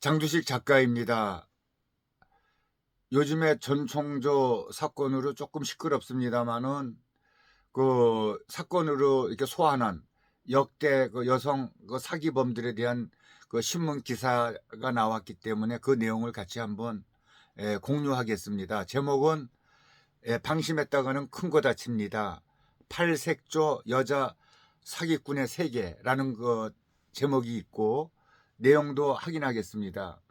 장두식 작가입니다. 요즘에 전총조 사건으로 조금 시끄럽습니다마는 그 사건으로 이렇게 소환한 역대 그 여성 그 사기범들에 대한 그 신문 기사가 나왔기 때문에 그 내용을 같이 한번 공유하겠습니다. 제목은 방심했다가는 큰 거 다칩니다. 팔색조 여자 사기꾼의 세계라는 그 제목이 있고 내용도 확인하겠습니다.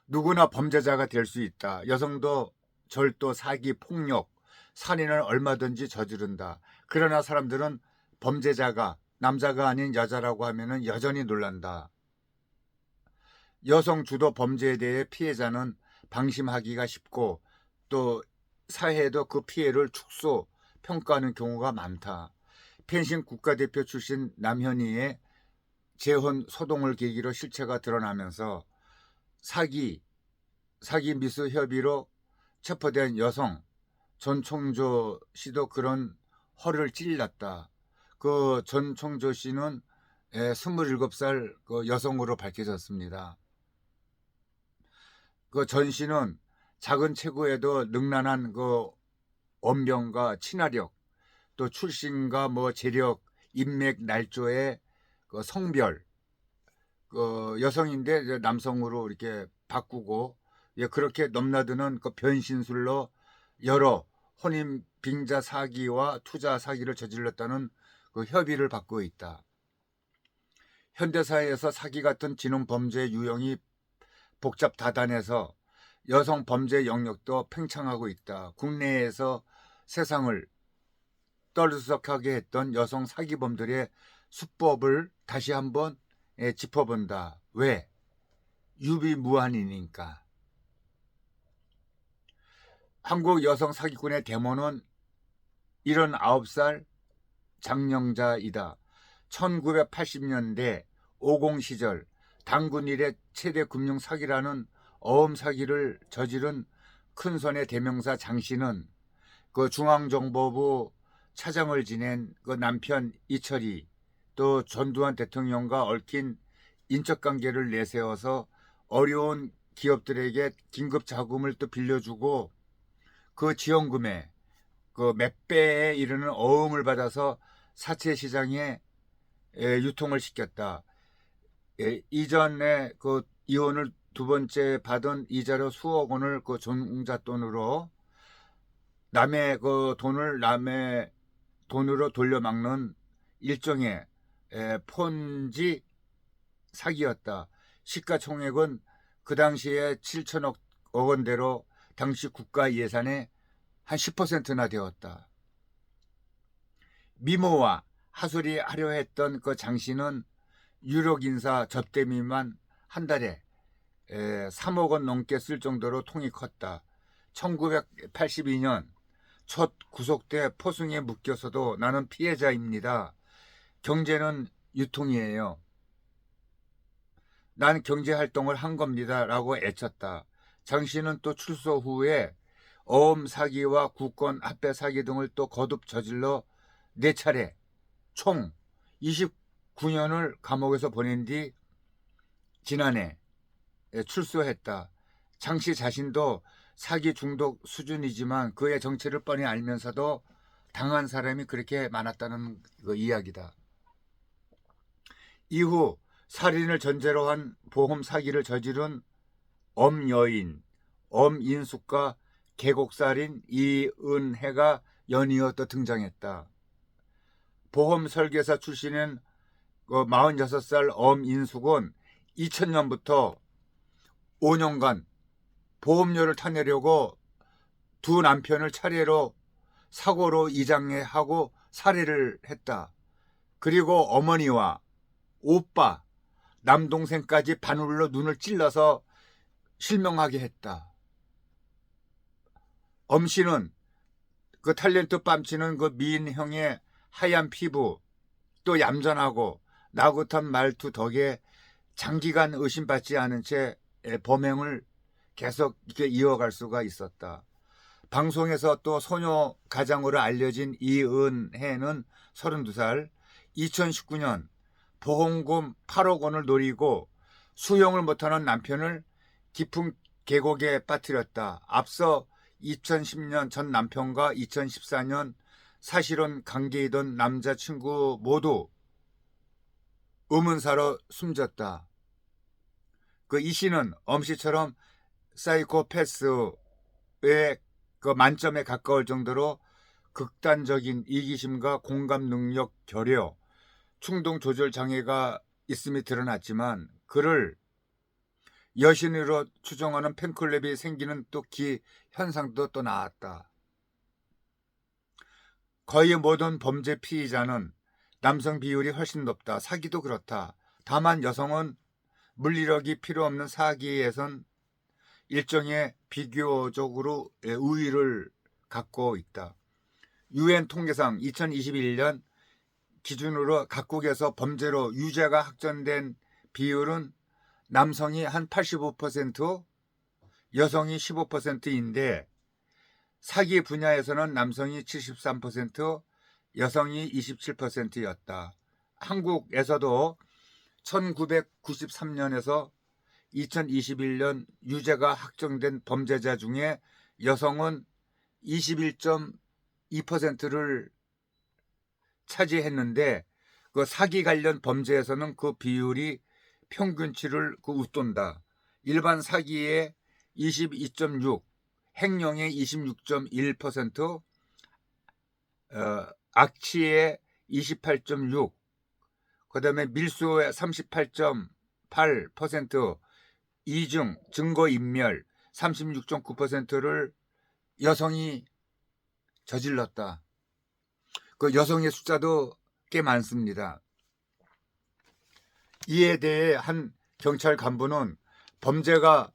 누구나 범죄자가 될 수 있다. 여성도 절도, 사기, 폭력, 살인을 얼마든지 저지른다. 그러나 사람들은 범죄자가 남자가 아닌 여자라고 하면 여전히 놀란다. 여성 주도 범죄에 대해 피해자는 방심하기가 쉽고 또 사회에도 그 피해를 축소, 평가하는 경우가 많다. 펜싱 국가대표 출신 남현희의 재혼 소동을 계기로 실체가 드러나면서 사기 미수 협의로 체포된 여성 전총조 씨도 그런 허를 찔렀다. 그 전총조 씨는 27살 그 여성으로 밝혀졌습니다. 그 전 씨는 작은 체구에도 능란한 그 언변과 친화력, 또 출신과 뭐 재력, 인맥, 날조의 그 성별, 그 여성인데 남성으로 이렇게 바꾸고 그렇게 넘나드는 그 변신술로 여러 혼인 빙자 사기와 투자 사기를 저질렀다는 그 협의를 받고 있다. 현대사회에서 사기 같은 진음 범죄 유형이 복잡 다단해서 여성 범죄 영역도 팽창하고 있다. 국내에서 세상을 떠들썩하게 했던 여성 사기범들의 수법을 다시 한번 짚어본다. 왜? 유비무환이니까. 한국 여성 사기꾼의 대모는 79살 장영자이다. 1980년대 50 시절 당군 일의 최대 금융 사기라는 어음 사기를 저지른 큰손의 대명사 장 씨는 그 중앙정보부 차장을 지낸 그 남편 이철이 또 전두환 대통령과 얽힌 인적관계를 내세워서 어려운 기업들에게 긴급 자금을 또 빌려주고 그 지원금에 그 몇 배에 이르는 어음을 받아서 사채 시장에 유통을 시켰다. 이전에 그 이혼을 두 번째 받은 이자료 수억 원을 그 종잣돈으로 남의 그 돈을 남의 돈으로 돌려막는 일종의 폰지 사기였다. 시가총액은 그 당시에 7천억 원대로 당시 국가 예산의 한 10%나 되었다. 미모와 하술이 하려 했던 그 장 씨는 유력 인사 접대미만 한 달에 3억 원 넘게 쓸 정도로 통이 컸다. 1982년 첫 구속돼 포승에 묶여서도 나는 피해자입니다. 경제는 유통이에요. 난 경제활동을 한 겁니다. 라고 애쳤다. 장 씨는 또 출소 후에 어음 사기와 국권 합배 사기 등을 또 거듭 저질러 4차례 총 29년을 감옥에서 보낸 뒤 지난해 출소했다. 장 씨 자신도 사기 중독 수준이지만 그의 정체를 뻔히 알면서도 당한 사람이 그렇게 많았다는 그 이야기다. 이후 살인을 전제로 한 보험 사기를 저지른 엄여인, 엄인숙과 계곡살인 이은혜가 연이어 또 등장했다. 보험 설계사 출신인 46살 엄인숙은 2000년부터 5년간 보험료를 타내려고 두 남편을 차례로 사고로 이장하고 살해를 했다. 그리고 어머니와 오빠, 남동생까지 바늘로 눈을 찔러서 실명하게 했다. 엄 씨는 그 탤런트 뺨치는 그 미인형의 하얀 피부, 또 얌전하고 나긋한 말투 덕에 장기간 의심받지 않은 채 범행을 계속 이렇게 이어갈 수가 있었다. 방송에서 또 소녀 가장으로 알려진 이은혜는 32살, 2019년 보험금 8억 원을 노리고 수영을 못하는 남편을 깊은 계곡에 빠뜨렸다. 앞서 2010년 전 남편과 2014년 사실혼 관계이던 남자친구 모두 의문사로 숨졌다. 이 씨는 엄씨처럼 사이코패스의 만점에 가까울 정도로 극단적인 이기심과 공감 능력 결여, 충동 조절 장애가 있음이 드러났지만 그를 여신으로 추종하는 팬클럽이 생기는 또 현상도 또 나왔다. 거의 모든 범죄 피의자는 남성 비율이 훨씬 높다. 사기도 그렇다. 다만 여성은 물리력이 필요 없는 사기에선 일종의 비교적으로 우위를 갖고 있다. UN 통계상 2021년 기준으로 각국에서 범죄로 유죄가 확정된 비율은 남성이 한 85%, 여성이 15%인데 사기 분야에서는 남성이 73%, 여성이 27%였다. 한국에서도 1993년에서 2021년 유죄가 확정된 범죄자 중에 여성은 21.2%를 차지했는데 그 사기 관련 범죄에서는 그 비율이 평균치를 웃돈다. 일반 사기의 22.6%, 횡령의 26.1%, 악취의 28.6%, 그 다음에 밀수의 38.8%, 이중, 증거인멸 36.9%를 여성이 저질렀다. 그 여성의 숫자도 꽤 많습니다. 이에 대해 한 경찰 간부는 범죄가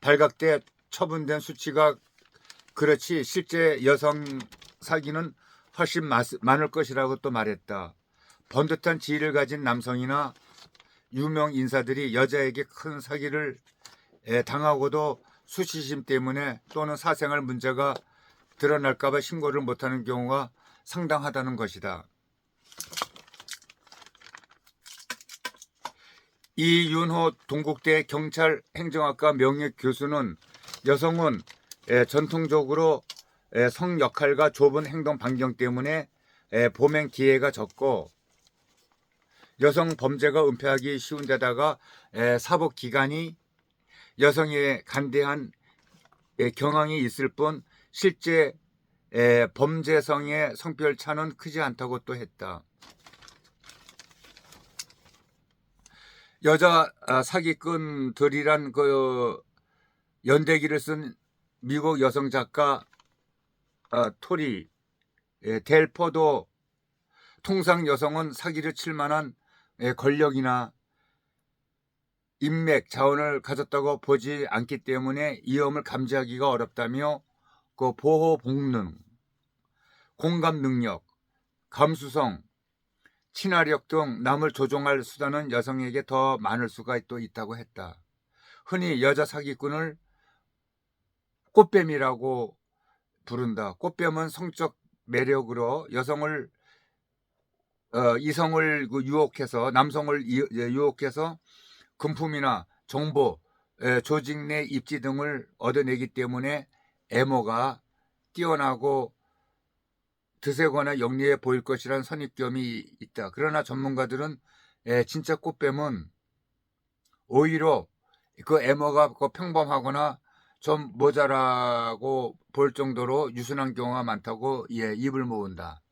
발각돼 처분된 수치가 그렇지 실제 여성 사기는 훨씬 많을 것이라고 또 말했다. 번듯한 지위를 가진 남성이나 유명 인사들이 여자에게 큰 사기를 당하고도 수치심 때문에 또는 사생활 문제가 드러날까 봐 신고를 못하는 경우가 상당하다는 것이다. 이윤호 동국대 경찰행정학과 명예 교수는 여성은 전통적으로 성 역할과 좁은 행동 반경 때문에 범행 기회가 적고 여성 범죄가 은폐하기 쉬운 데다가 사법기관이 여성에 간대한 경향이 있을 뿐 실제 범죄성의 성별 차는 크지 않다고 또 했다. 여자 사기꾼들이란 그 연대기를 쓴 미국 여성 작가 토리 델포도 통상 여성은 사기를 칠 만한 권력이나 인맥, 자원을 가졌다고 보지 않기 때문에 위험을 감지하기가 어렵다며 그 보호 본능, 공감 능력, 감수성, 친화력 등 남을 조종할 수단은 여성에게 더 많을 수가 또 있다고 했다. 흔히 여자 사기꾼을 꽃뱀이라고 부른다. 꽃뱀은 성적 매력으로 이성을 유혹해서 남성을 유혹해서 금품이나 정보, 조직 내 입지 등을 얻어내기 때문에 애모가 뛰어나고 드세거나 영리해 보일 것이란 선입견이 있다. 그러나 전문가들은 진짜 꽃뱀은 오히려 그 애모가 평범하거나 좀 모자라고 볼 정도로 유순한 경우가 많다고 입을 모은다.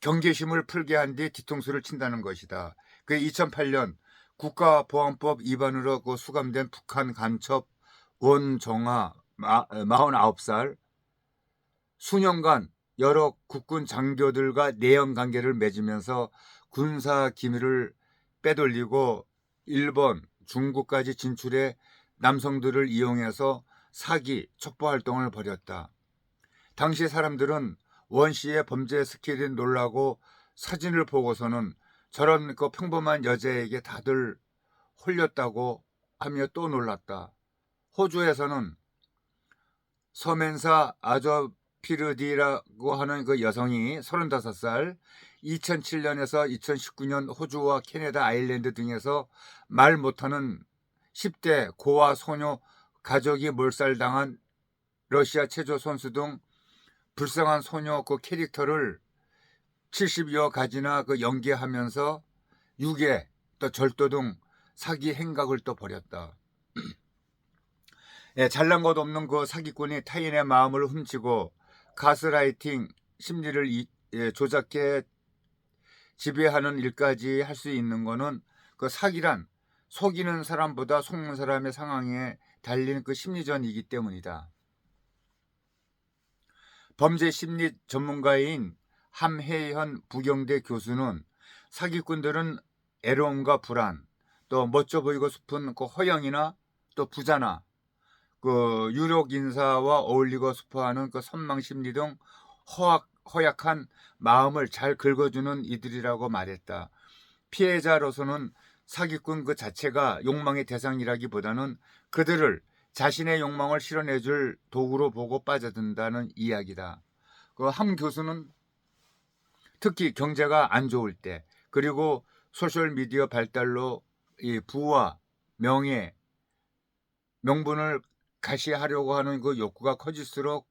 경계심을 풀게 한 뒤 뒤통수를 친다는 것이다. 그 2008년 국가보안법 위반으로 수감된 북한 간첩 원정아 49살 수년간 여러 국군 장교들과 내연 관계를 맺으면서 군사 기밀을 빼돌리고 일본, 중국까지 진출해 남성들을 이용해서 사기, 첩보 활동을 벌였다. 당시 사람들은 원 씨의 범죄 스킬에 놀라고 사진을 보고서는 저런 평범한 여자에게 다들 홀렸다고 하며 또 놀랐다. 호주에서는 서멘사 스피르디라고 하는 그 여성이 35살, 2007년에서 2019년 호주와 캐나다, 아일랜드 등에서 말 못하는 10대 고아 소녀 가족이 몰살당한 러시아 체조 선수 등 불쌍한 소녀 그 캐릭터를 70여 가지나 그 연기하면서 유괴, 또 절도 등 사기 행각을 또 벌였다. 예, 잘난 것 없는 그 사기꾼이 타인의 마음을 훔치고 가스라이팅 심리를 조작해 지배하는 일까지 할 수 있는 거는 그 사기란 속이는 사람보다 속는 사람의 상황에 달린 그 심리전이기 때문이다. 범죄 심리 전문가인 함혜현 부경대 교수는 사기꾼들은 애로움과 불안, 또 멋져 보이고 싶은 그 허영이나 또 부자나 그 유력 인사와 어울리고 싶어하는 그 선망 심리 등 허약한 마음을 잘 긁어주는 이들이라고 말했다. 피해자로서는 사기꾼 그 자체가 욕망의 대상이라기보다는 그들을 자신의 욕망을 실현해줄 도구로 보고 빠져든다는 이야기다. 그 함 교수는 특히 경제가 안 좋을 때, 그리고 소셜미디어 발달로 이 부와 명예, 명분을 가시하려고 하는 그 욕구가 커질수록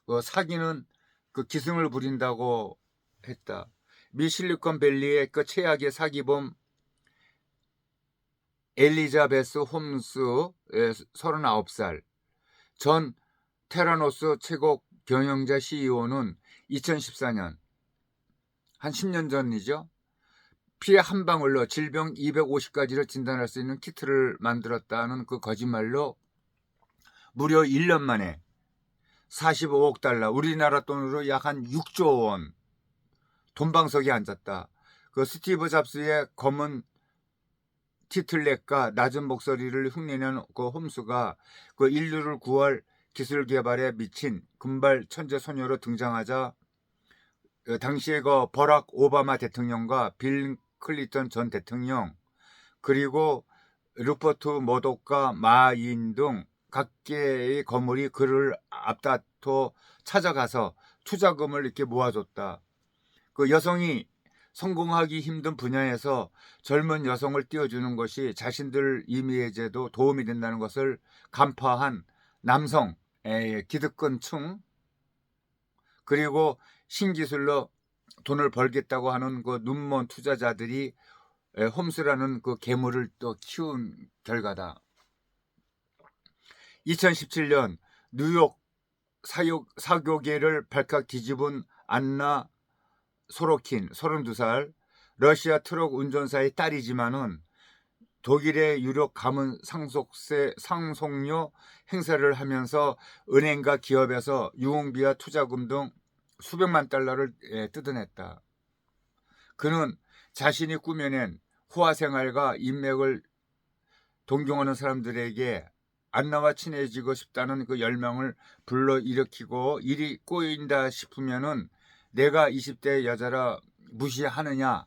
그 사기는 그 기승을 부린다고 했다. 미 실리콘밸리의 그 최악의 사기범 엘리자베스 홈스 39살, 전 테라노스 최고 경영자 CEO는 2014년, 한 10년 전이죠. 피 한 방울로 질병 250가지를 진단할 수 있는 키트를 만들었다는 그 거짓말로 무려 1년 만에 45억 달러, 우리나라 돈으로 약 한 6조 원 돈방석에 앉았다. 그 스티브 잡스의 검은 티틀넥과 낮은 목소리를 흉내낸 그 홈스가 그 인류를 구할 기술 개발에 미친 금발 천재 소녀로 등장하자 당시에 그 버락 오바마 대통령과 빌 클린턴 전 대통령, 그리고 루퍼트 머독과 마인 등 각계의 거물이 그를 앞다퉈 찾아가서 투자금을 이렇게 모아줬다. 그 여성이 성공하기 힘든 분야에서 젊은 여성을 띄워주는 것이 자신들 이미지에도 도움이 된다는 것을 간파한 남성 기득권층, 그리고 신기술로 돈을 벌겠다고 하는 그 눈먼 투자자들이 홈스라는 그 괴물을 또 키운 결과다. 2017년 뉴욕 사교계를 발칵 뒤집은 안나 소로킨 32살, 러시아 트럭 운전사의 딸이지만은 독일의 유력 가문 상속료 행사를 하면서 은행과 기업에서 유흥비와 투자금 등 수백만 달러를 뜯어냈다. 그는 자신이 꾸며낸 호화 생활과 인맥을 동경하는 사람들에게 안나와 친해지고 싶다는 그 열망을 불러일으키고 일이 꼬인다 싶으면은 내가 20대 여자라 무시하느냐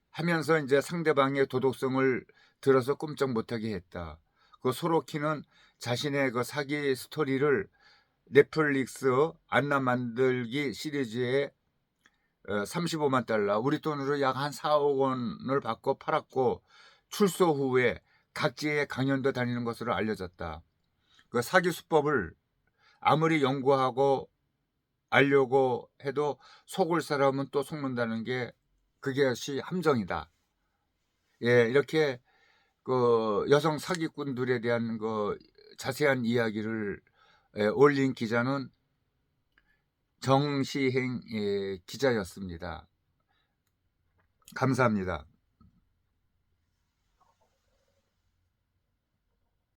하면서 이제 상대방의 도덕성을 들어서 꼼짝 못하게 했다. 그 소로키는 자신의 그 사기 스토리를 넷플릭스 안나 만들기 시리즈에 35만 달러, 우리 돈으로 약 한 4억 원을 받고 팔았고, 출소 후에 각지에 강연도 다니는 것으로 알려졌다. 그 사기 수법을 아무리 연구하고 알려고 해도 속을 사람은 또 속는다는 게 그것이 함정이다. 예, 이렇게 그 여성 사기꾼들에 대한 그 자세한 이야기를 올린 기자는 정시행 기자였습니다. 감사합니다.